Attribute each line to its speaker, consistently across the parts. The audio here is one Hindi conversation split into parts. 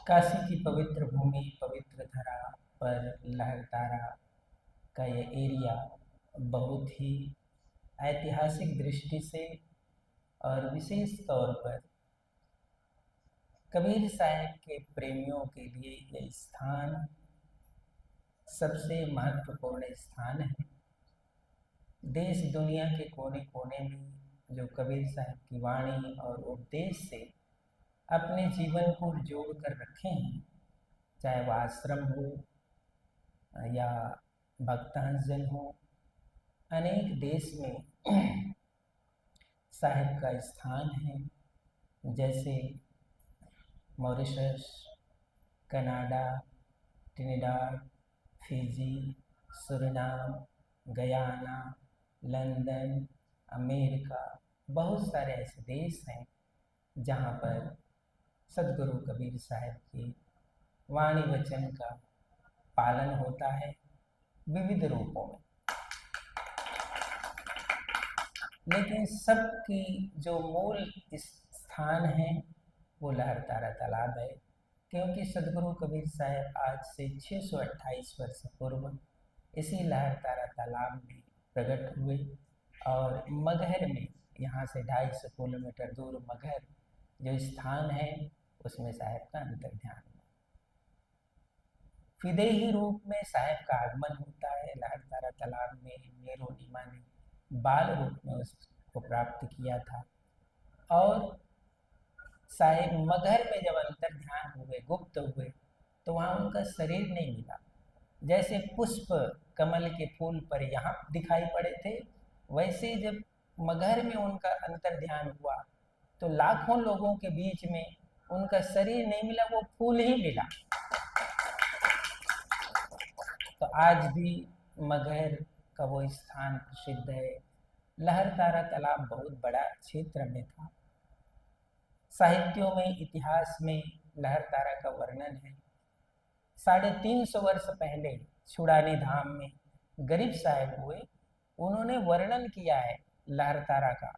Speaker 1: काशी की पवित्र भूमि, पवित्र धरा पर लहरतारा का ये एरिया बहुत ही ऐतिहासिक दृष्टि से और विशेष तौर पर कबीर साहब के प्रेमियों के लिए ये स्थान सबसे महत्वपूर्ण स्थान है। देश दुनिया के कोने कोने में जो कबीर साहब की वाणी और उपदेश से अपने जीवन को जोड़ कर रखे हैं, चाहे वह आश्रम हो या भक्तांजन हो, अनेक देश में साहिब का स्थान है। जैसे Mauritius, Canada, Trinidad, Fiji, Suriname, Guyana, London, America, बहुत सारे ऐसे देश हैं जहाँ पर सदगुरु कबीर साहब की वाणी वचन का पालन होता है विविध रूपों में। लेकिन सबकी जो मूल स्थान है वो लहरतारा तालाब है, क्योंकि सदगुरु कबीर साहब आज से 628 वर्ष पूर्व इसी लहरतारा तालाब में प्रकट हुए और मगहर में, यहाँ से 250 किलोमीटर दूर मगहर जो स्थान है उसमें साहब का अंतर्ध्यान हुआ। फिदेही रूप में साहब का आगमन होता है लहरतारा तालाब में। नेरोनीमा ने बाल रूप में उसको प्राप्त किया था और साहिब मगहर में जब अंतर्ध्यान हुए, गुप्त हुए, तो वहाँ उनका शरीर नहीं मिला। जैसे पुष्प कमल के फूल पर यहाँ दिखाई पड़े थे, वैसे जब मगहर में उनका अंतर्ध्यान हुआ तो लाखों लोगों के बीच में उनका शरीर नहीं मिला, वो फूल ही मिला। तो आज भी मगहर का वो स्थान प्रसिद्ध है। लहरतारा तालाब बहुत बड़ा क्षेत्र में था। साहित्यों में, इतिहास में लहरतारा का वर्णन है। 350 वर्ष पहले छुड़ानी धाम में गरीब साहब हुए, उन्होंने वर्णन किया है लहरतारा का।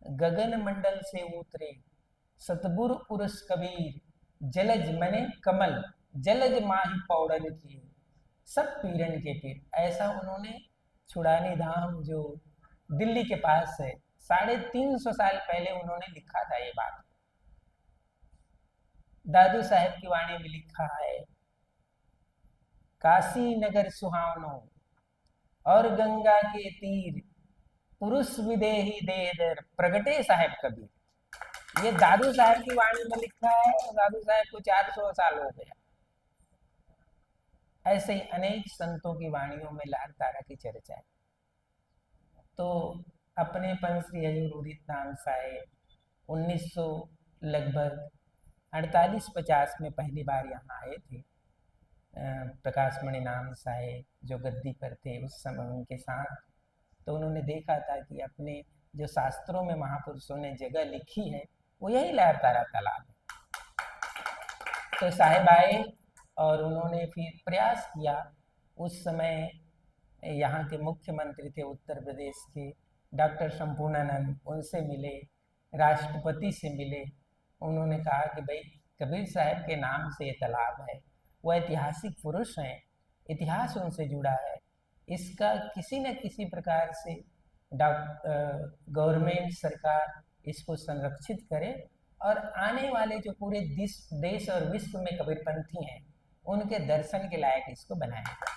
Speaker 1: गगन मंडल से उतरे सतबुर पुरुष कबीर, जलज मने कमल, जलज माही पौड़न की, सब पीरन के पीर। ऐसा उन्होंने छुड़ानी धाम जो दिल्ली के पास है, 350 साल पहले उन्होंने लिखा था ये बात। दादू साहब की वाणी में लिखा है, काशी नगर सुहावनो और गंगा के तीर, पुरुष विदेही देदर प्रगटे साहब कबीर। ये दादू साहब की वाणी में लिखा है। दादू साहब को 400 साल हो गया। ऐसे ही अनेक संतों की वाणियों में लहरतारा की चर्चा है। तो अपने पंच हजूर उदित नाम साहेब 1900 लगभग 48-50 में पहली बार यहाँ आए थे। प्रकाशमणि नाम साहेब जो गद्दी पर थे उस समय उनके साथ, तो उन्होंने देखा था कि अपने जो शास्त्रों में महापुरुषों ने जगह लिखी है वो यही लहरतारा तालाब है। तो साहेब आए और उन्होंने फिर प्रयास किया। उस समय यहाँ के मुख्यमंत्री थे उत्तर प्रदेश के डॉक्टर संपूर्णानंद, उनसे मिले, राष्ट्रपति से मिले। उन्होंने कहा कि भाई कबीर साहब के नाम से ये तालाब है, वो ऐतिहासिक पुरुष हैं, इतिहास उनसे जुड़ा है, इसका किसी न किसी प्रकार से गवर्नमेंट सरकार इसको संरक्षित करे और आने वाले जो पूरे देश और विश्व में कबीरपंथी हैं उनके दर्शन के लायक इसको बनाया जाए।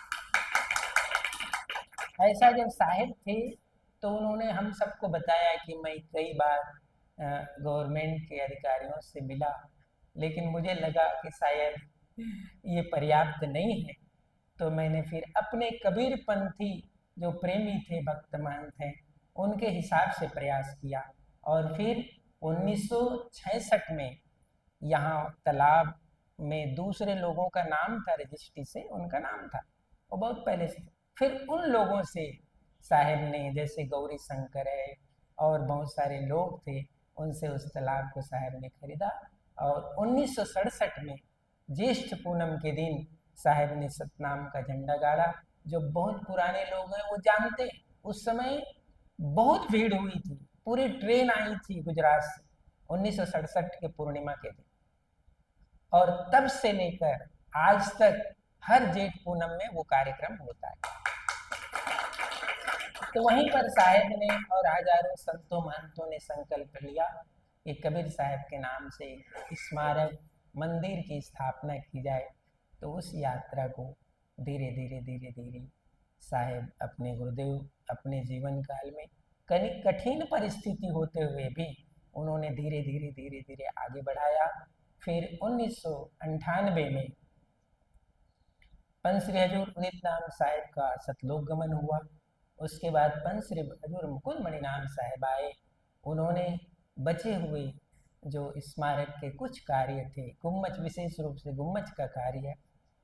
Speaker 1: ऐसा जब साहिब थे तो उन्होंने हम सबको बताया कि मैं कई बार गवर्नमेंट के अधिकारियों से मिला, लेकिन मुझे लगा कि शायद ये पर्याप्त नहीं है। तो मैंने फिर अपने कबीरपंथी जो प्रेमी थे, भक्तमान थे, उनके हिसाब से प्रयास किया और फिर 1966 में यहाँ तालाब में दूसरे लोगों का नाम था, रजिस्ट्री से उनका नाम था, वो बहुत पहले से। फिर उन लोगों से साहेब ने, जैसे गौरी शंकर है और बहुत सारे लोग थे, उनसे उस तालाब को साहेब ने खरीदा और 1967 में ज्येष्ठ पूनम के दिन साहेब ने सतनाम का झंडा गाड़ा। जो बहुत पुराने लोग हैं वो जानते हैं, उस समय बहुत भीड़ हुई थी, पूरी ट्रेन आई थी गुजरात से 1967 के पूर्णिमा के दिन। और तब से लेकर आज तक हर जेठ पूनम में वो कार्यक्रम होता है। तो वहीं पर साहेब ने और हजारों संतों महंतों ने संकल्प लिया कि कबीर साहब के नाम से स्मारक मंदिर की स्थापना की जाए। तो उस यात्रा को धीरे धीरे धीरे धीरे साहेब अपने गुरुदेव अपने जीवन काल में कठिन परिस्थिति होते हुए भी उन्होंने धीरे धीरे धीरे धीरे आगे बढ़ाया। फिर 1998 में पंच श्री हजूर उदित नाम साहेब का सतलोक गमन हुआ। उसके बाद पंच श्री हजूर मुकुंद मणिनाम साहेब आए। उन्होंने बचे हुए जो स्मारक के कुछ कार्य थे, गुम्मच विशेष रूप से गुम्मच का कार्य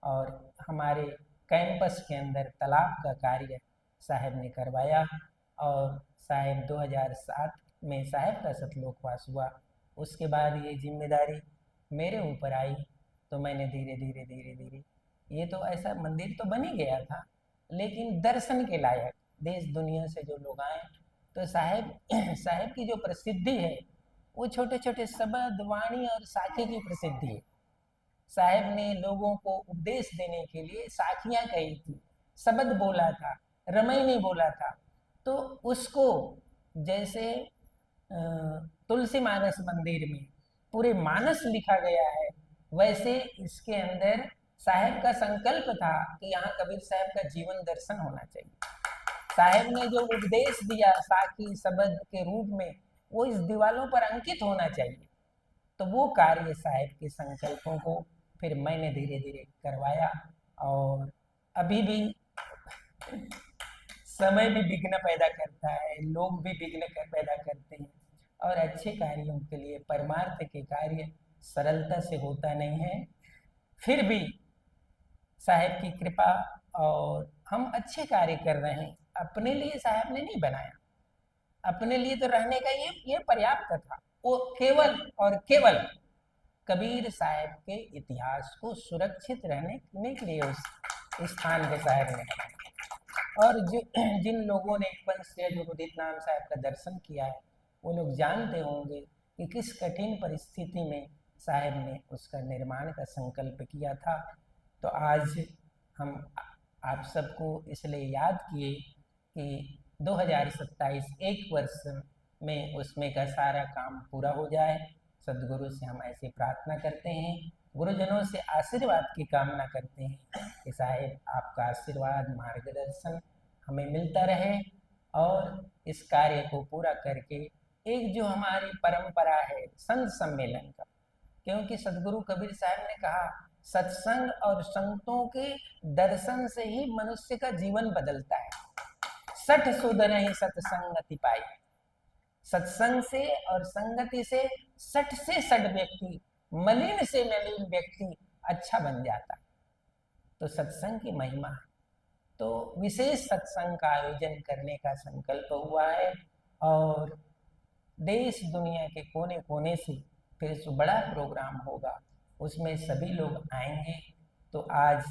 Speaker 1: और हमारे कैंपस के अंदर तालाब का कार्य साहेब ने करवाया। और साहेब 2007 में साहेब का सतलोकवास हुआ। उसके बाद ये जिम्मेदारी मेरे ऊपर आई। तो मैंने धीरे धीरे धीरे धीरे ये तो ऐसा मंदिर तो बन ही गया था, लेकिन दर्शन के लायक देश दुनिया से जो लोग आए तो साहेब की जो प्रसिद्धि है वो छोटे छोटे शब्द वाणी और साखी की प्रसिद्धि है। साहेब ने लोगों को उपदेश देने के लिए साखियां कही थी, शब्द बोला था, रमैनी बोला था। तो उसको जैसे तुलसी मानस मंदिर में पूरे मानस लिखा गया है, वैसे इसके अंदर साहेब का संकल्प था कि यहाँ कबीर साहब का जीवन दर्शन होना चाहिए। साहेब ने जो उपदेश दिया साखी शब्द के रूप में, वो इस दीवालों पर अंकित होना चाहिए। तो वो कार्य साहेब के संकल्पों को फिर मैंने धीरे धीरे करवाया। और अभी भी समय भी विघ्न पैदा करता है, लोग भी विघ्न पैदा करते हैं, और अच्छे कार्यों के लिए परमार्थ के कार्य सरलता से होता नहीं है। फिर भी साहेब की कृपा और हम अच्छे कार्य कर रहे हैं। अपने लिए साहेब ने नहीं बनाया, अपने लिए तो रहने का ये पर्याप्त था। वो केवल और केवल कबीर साहब के इतिहास को सुरक्षित रहने के लिए उस स्थान के साहेब ने बनाया। और जिन लोगों ने पंच श्री हजूर उदित नाम साहब का दर्शन किया है वो लोग जानते होंगे कि किस कठिन परिस्थिति में साहेब ने उसका निर्माण का संकल्प किया था। तो आज हम आप सबको इसलिए याद किए कि 2027 एक वर्ष में उसमें का सारा काम पूरा हो जाए। सदगुरु से हम ऐसी प्रार्थना करते हैं, गुरुजनों से आशीर्वाद की कामना करते हैं कि साहेब आपका आशीर्वाद मार्गदर्शन हमें मिलता रहे और इस कार्य को पूरा करके एक जो हमारी परंपरा है संत सम्मेलन का, क्योंकि सदगुरु कबीर साहब ने कहा सत्संग और संतों के दर्शन से ही मनुष्य का जीवन बदलता है। सठ सुध नहीं सत्संगति पाई, सत्संग से और संगति से 60 से 60 व्यक्ति, मलिन से मलिन व्यक्ति अच्छा बन जाता है। तो सत्संग की महिमा है। तो विशेष सत्संग का आयोजन करने का संकल्प हुआ है और देश दुनिया के कोने कोने से फिर जो बड़ा प्रोग्राम होगा उसमें सभी लोग आएंगे। तो आज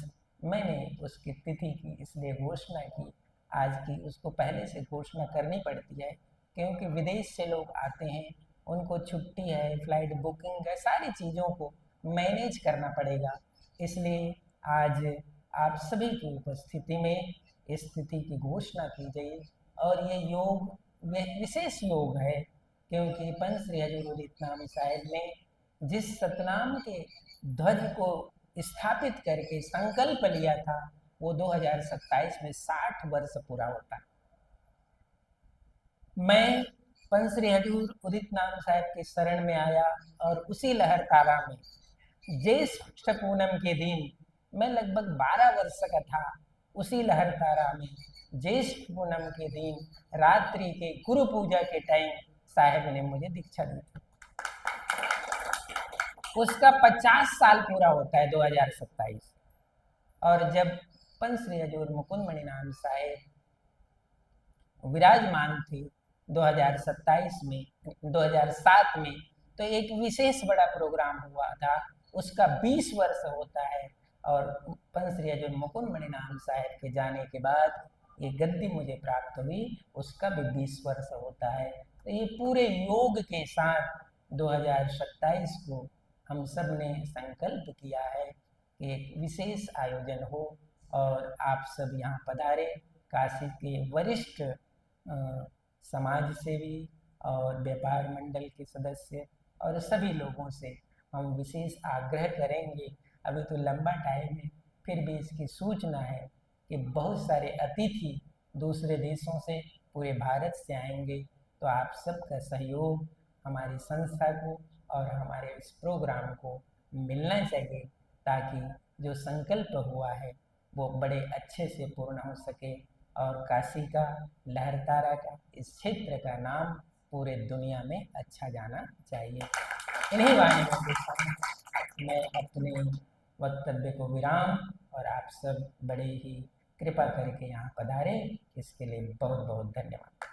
Speaker 1: मैंने उसकी तिथि की इसलिए घोषणा की, आज की उसको पहले से घोषणा करनी पड़ती है क्योंकि विदेश से लोग आते हैं, उनको छुट्टी है, फ्लाइट बुकिंग है, सारी चीज़ों को मैनेज करना पड़ेगा। इसलिए आज आप सभी की उपस्थिति में इस तिथि की घोषणा की गई। और ये योग विशेष योग है क्योंकि पंच श्री हजूर उदित नाम साहेब ने जिस सतनाम के ध्वज को स्थापित करके संकल्प लिया था वो 2027 में 60 वर्ष पूरा होता है। मैं पंच श्री हजूर उदित नाम साहेब के शरण में आया और उसी लहरतारा में ज्येष्ठ पूनम के दिन, मैं लगभग 12 वर्ष का था, उसी लहरतारा में ज्येष्ठ पूनम के दिन रात्रि के गुरु पूजा के टाइम साहेब ने मुझे दीक्षा दी। उसका 50 साल पूरा होता है 2027। और जब पंच श्री हजूर मुकुंद मणिनाम साहेब विराजमान थे 2007 में, तो एक विशेष बड़ा प्रोग्राम हुआ था, उसका 20 वर्ष होता है। और पंच श्री हजूर मुकुंद मणिनाम साहेब के जाने के बाद ये गद्दी मुझे प्राप्त हुई, उसका भी 20 वर्ष होता है। तो ये पूरे योग के साथ 2027 को हम सब ने संकल्प किया है कि एक विशेष आयोजन हो और आप सब यहाँ पधारे। काशी के वरिष्ठ समाज सेवी और व्यापार मंडल के सदस्य और सभी लोगों से हम विशेष आग्रह करेंगे। अभी तो लंबा टाइम है, फिर भी इसकी सूचना है कि बहुत सारे अतिथि दूसरे देशों से, पूरे भारत से आएंगे। तो आप सबका सहयोग हमारी संस्था को और हमारे इस प्रोग्राम को मिलना चाहिए, ताकि जो संकल्प हुआ है वो बड़े अच्छे से पूर्ण हो सके और काशी का, लहरतारा का, इस क्षेत्र का नाम पूरे दुनिया में अच्छा जाना चाहिए। इन्हीं वाणियों के साथ मैं अपने वक्तव्य को विराम, और आप सब बड़े ही कृपा करके यहाँ पधारे, इसके लिए बहुत बहुत धन्यवाद।